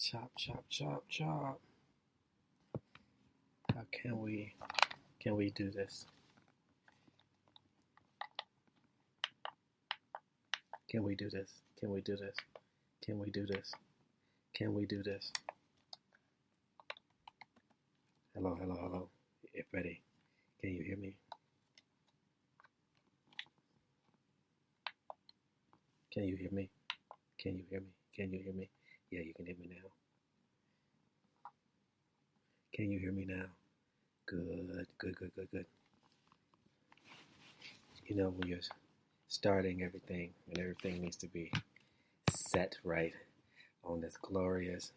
Chop, chop, chop, chop. How can we do this? Can we do this? Can we do this? Can we do this? Can we do this? Hello, hello, hello. If ready. Can you hear me? Can you hear me? Can you hear me? Can you hear me? Yeah, you can hear me now. Can you hear me now? Good, good, good, good, good. You know, when you're starting everything and everything needs to be set right on this glorious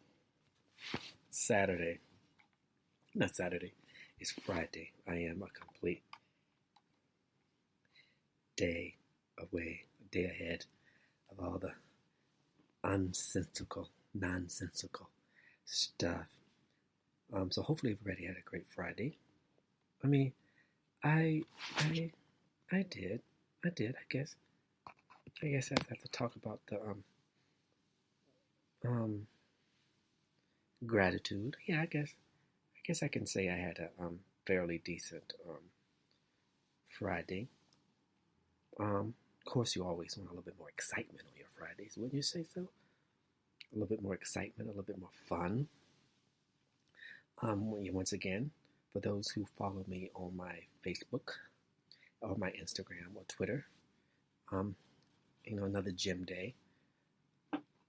Saturday. Not Saturday, it's Friday. I am a complete day away, a day ahead of all the nonsensical stuff. So hopefully everybody had a great Friday. I mean, I did. I guess. I guess I have to talk about the gratitude. Yeah, I guess I can say I had a fairly decent Friday. Of course, you always want a little bit more excitement on your Fridays, wouldn't you say so? A little bit more excitement, a little bit more fun. Once again, for those who follow me on my Facebook or my Instagram or Twitter, another gym day.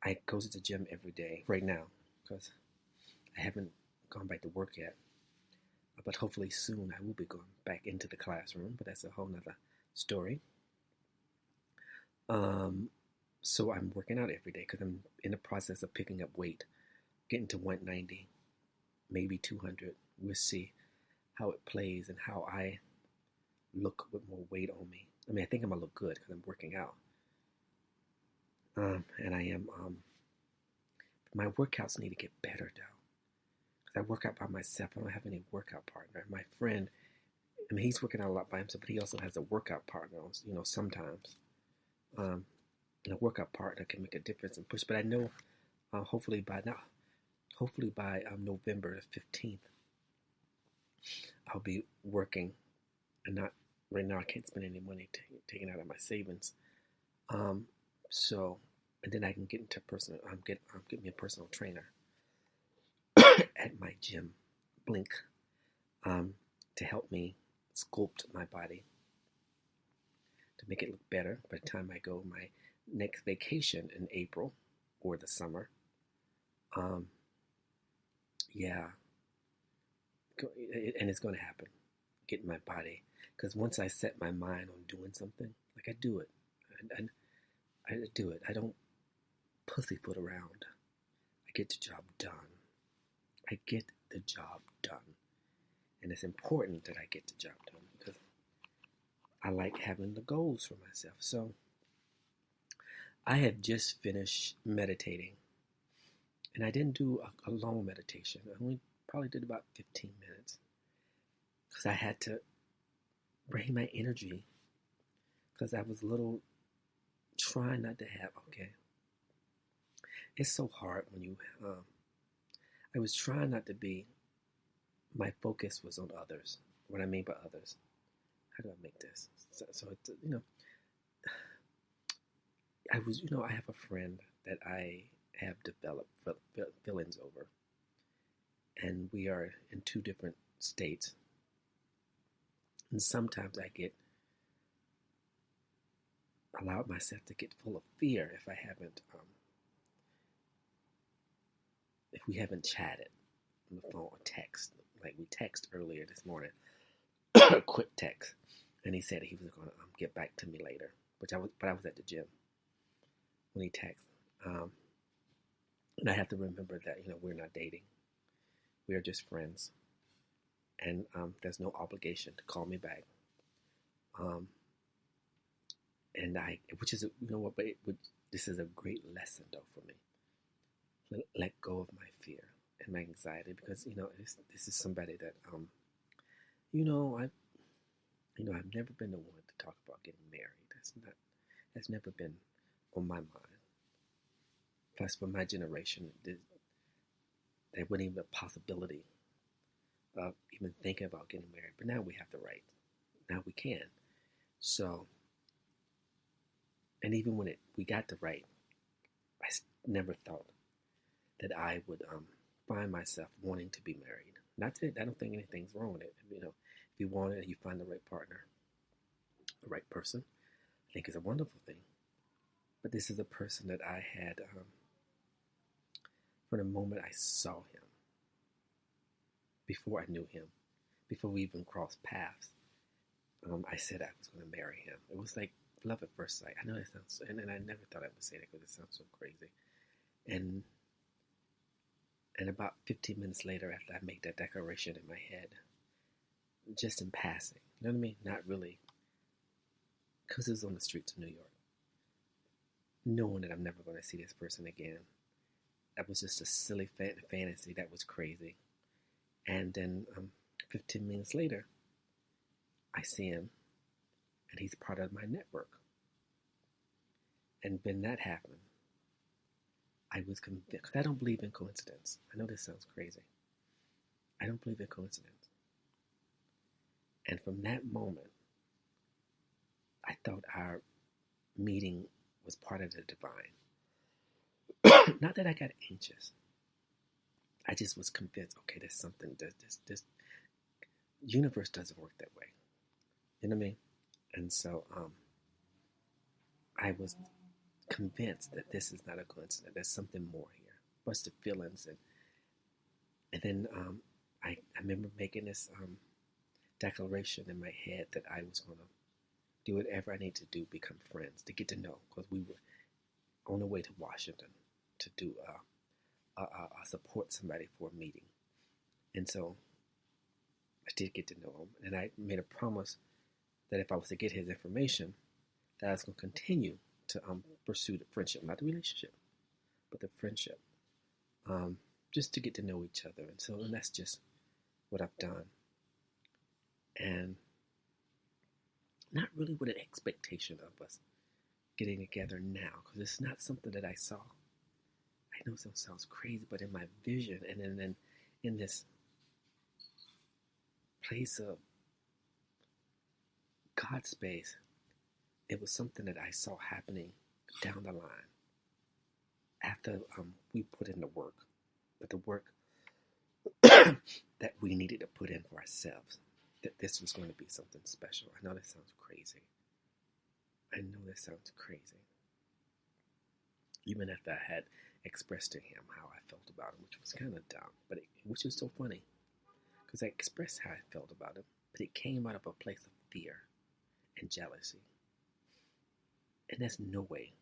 I go to the gym every day right now because I haven't gone back to work yet. But hopefully soon I will be going back into the classroom, but that's a whole nother story. So I'm working out every day because I'm in the process of picking up weight, getting to 190, maybe 200. We'll see how it plays and how I look with more weight on me. I mean, I think I'm gonna look good because I'm working out. And I am, my workouts need to get better though. Because I work out by myself. I don't have any workout partner. My friend, I mean, he's working out a lot by himself, but he also has a workout partner, sometimes. And a workout partner can make a difference and push. But I know, hopefully by November the 15th, I'll be working and not, right now I can't spend any money taking out of my savings. And then I can get into get me a personal trainer at my gym, Blink, to help me sculpt my body to make it look better by the time I go my next vacation in April or the summer. Yeah, and it's going to happen, getting my body, because once I set my mind on doing something, like I do it, and I do it. I don't pussyfoot around. I get the job done. I get the job done. And it's important that I get the job done because I like having the goals for myself. So I have just finished meditating. And I didn't do a long meditation. I only probably did about 15 minutes. Because I had to bring my energy. Because I was trying not to have, it's so hard when you, I was trying not to be, my focus was on others. What I mean by others. How do I make this? So I have a friend that I have developed feelings over. And we are in two different states. And sometimes I allowed myself to get full of fear if we haven't chatted on the phone or text. Like we text earlier this morning, a quick text, and he said he was going to get back to me later. But I was at the gym when he texted, and I have to remember that we're not dating, we are just friends, and there's no obligation to call me back. Which is this is a great lesson though for me. Let go of my fear and my anxiety because this is somebody that I've never been the one to talk about getting married. That's never been on my mind. Plus, for my generation, there wasn't even a possibility of even thinking about getting married. But now we have the right. Now we can. So, and even when we got the right, I never thought that I would find myself wanting to be married. Not that I don't think anything's wrong with it. You know, if you want it, you find the right partner, the right person, I think it's a wonderful thing. But this is a person that I had from the moment I saw him, before I knew him, before we even crossed paths. I said I was going to marry him. It was like love at first sight. I know it sounds, and I never thought I would say that because it sounds so crazy. And about 15 minutes later, after I made that declaration in my head, just in passing, you know what I mean? Not really, because it was on the streets of New York, knowing that I'm never going to see this person again. That was just a silly fantasy. That was crazy. And then 15 minutes later, I see him, and he's part of my network. And when that happened, I was convinced, because I don't believe in coincidence. I know this sounds crazy. I don't believe in coincidence. And from that moment, I thought our meeting was part of the divine. Not that I got anxious. I just was convinced, okay, there's something, this universe doesn't work that way. You know what I mean? And so I was convinced that this is not a coincidence. There's something more here. What's the feelings? And then I remember making this declaration in my head that I was going to do whatever I need to do, become friends, to get to know, because we were on the way to Washington to do support somebody for a meeting. And so I did get to know him, and I made a promise that if I was to get his information, that I was going to continue to pursue the friendship, not the relationship, but the friendship, just to get to know each other. And that's just what I've done. And not really with an expectation of us getting together now, because it's not something that I saw. I know it sounds crazy, but in my vision and then in this place of God space, it was something that I saw happening down the line after we put in the work, but the work that we needed to put in for ourselves, that this was going to be something special. I know that sounds crazy. Even after I had expressed to him how I felt about him, which was kind of dumb, but which was so funny, because I expressed how I felt about him, but it came out of a place of fear and jealousy. And there's no way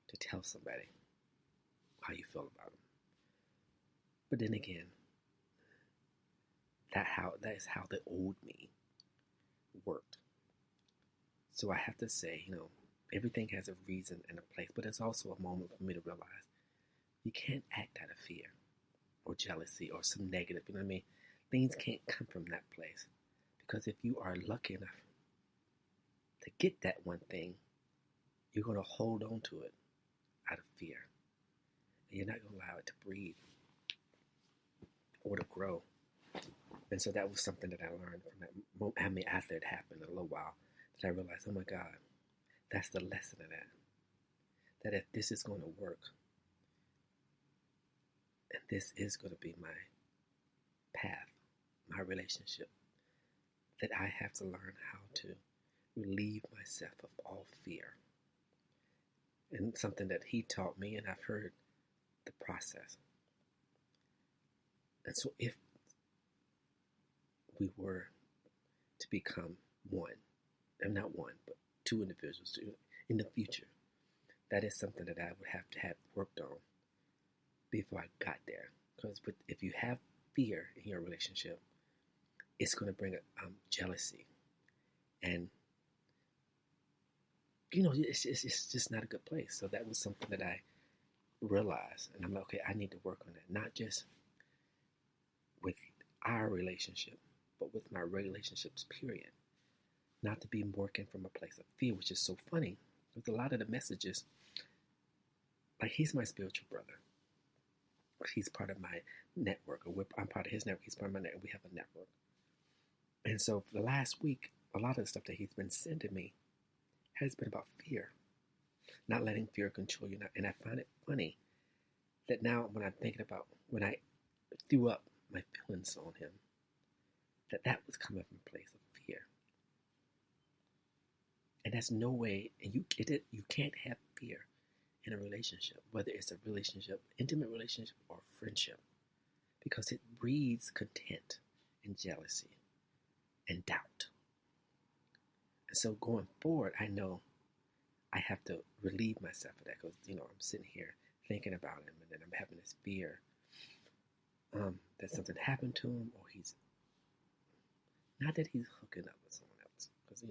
to tell somebody how you feel about them. But then again, that is how the old me worked. So I have to say, everything has a reason and a place, but it's also a moment for me to realize you can't act out of fear or jealousy or some negative, you know what I mean? Things can't come from that place, because if you are lucky enough to get that one thing, you're going to hold on to it out of fear. And you're not going to allow it to breathe or to grow. And so that was something that I learned from that moment. After it happened, a little while, that I realized, oh my God, that's the lesson of that. That if this is going to work, and this is going to be my path, my relationship, that I have to learn how to relieve myself of all fear. And something that he taught me, and I've heard the process. And so if we were to become one, and not one, but two individuals in the future, that is something that I would have to have worked on before I got there. Because if you have fear in your relationship, it's going to bring jealousy. And it's just not a good place. So that was something that I realized. And I'm like, okay, I need to work on that. Not just with our relationship, but with my relationships, period. Not to be working from a place of fear, which is so funny. Because a lot of the messages, like, he's my spiritual brother. He's part of my network, or I'm part of his network. He's part of my network. We have a network. And so for the last week, a lot of the stuff that he's been sending me has been about fear, not letting fear control you. And I find it funny that now when I'm thinking about when I threw up my feelings on him, that was coming from a place of fear. And that's no way, and you can't have fear in a relationship, whether it's a relationship, intimate relationship, or friendship, because it breeds contempt and jealousy and doubt. And so going forward, I know I have to relieve myself of that, because I'm sitting here thinking about him, and then I'm having this fear that something happened to him, or he's not that he's hooking up with someone else, because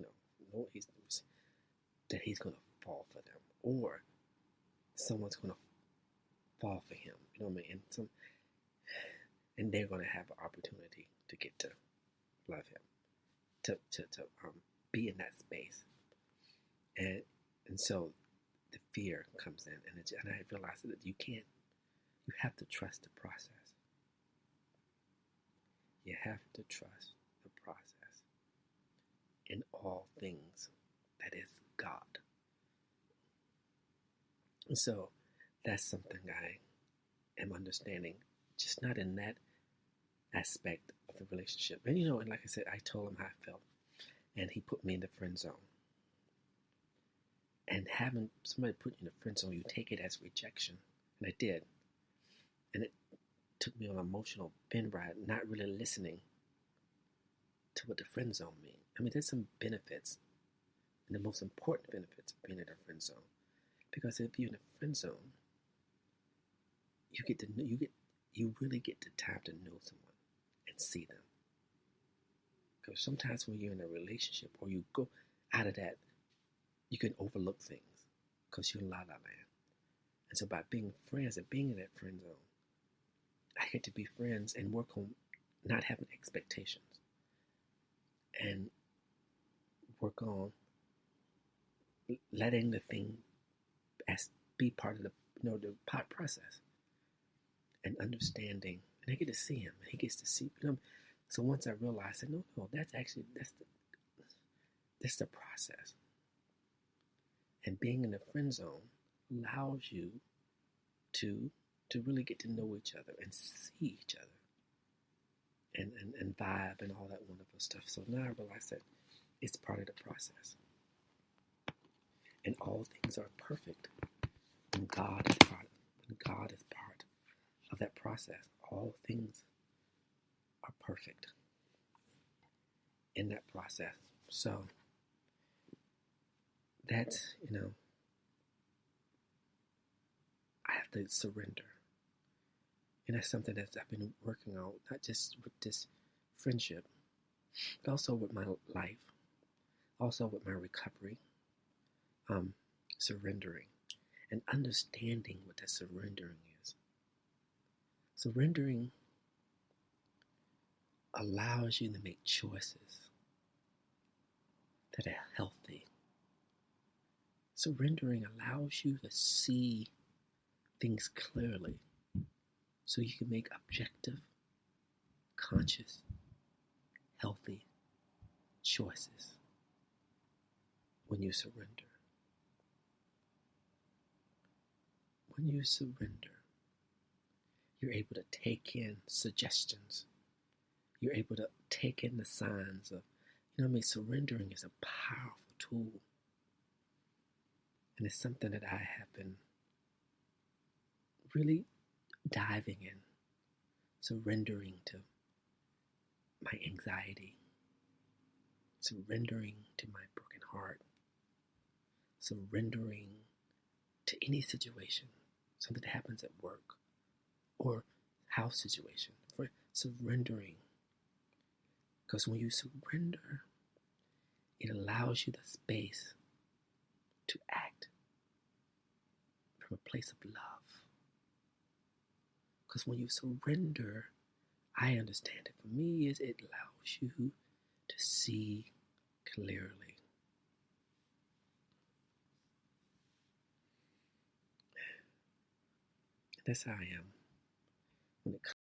that he's going to fall for them, or someone's going to fall for him. You know what I mean? And they're going to have an opportunity to get to love him, to be in that space, and so the fear comes in, and I realized that you have to trust the process. You have to trust the process in all things that is God. And so that's something I am understanding, just not in that aspect of the relationship. And and like I said, I told him how I felt, and he put me in the friend zone. And having somebody put you in the friend zone, you take it as rejection. And I did. And it took me on an emotional bin ride, not really listening to what the friend zone means. I mean, there's some benefits, and the most important benefits of being in a friend zone. Because if you're in a friend zone, you really get the time to know someone and see them. Because sometimes when you're in a relationship, or you go out of that, you can overlook things because you're in la la land. And so by being friends and being in that friend zone, I get to be friends and work on not having expectations, and work on letting the thing be part of the process, and understanding. And I get to see him, and he gets to see. So once I realized that no, that's the process. And being in the friend zone allows you to really get to know each other and see each other, and vibe and all that wonderful stuff. So now I realize that it's part of the process. And all things are perfect when God is part of that process. All things are perfect in that process. So that's, I have to surrender. And that's something that I've been working on, not just with this friendship, but also with my life, also with my recovery, surrendering, and understanding what that surrendering is. Surrendering allows you to make choices that are healthy. Surrendering allows you to see things clearly, so you can make objective, conscious, healthy choices when you surrender. When you surrender, you're able to take in suggestions. You're able to take in the signs of, surrendering is a powerful tool. And it's something that I have been really diving in, surrendering to my anxiety, surrendering to my broken heart, surrendering to any situation, something that happens at work or house situation, for surrendering. Because when you surrender, it allows you the space to act from a place of love. Because when you surrender, I understand it. For me, it allows you to see clearly. That's how I am. when it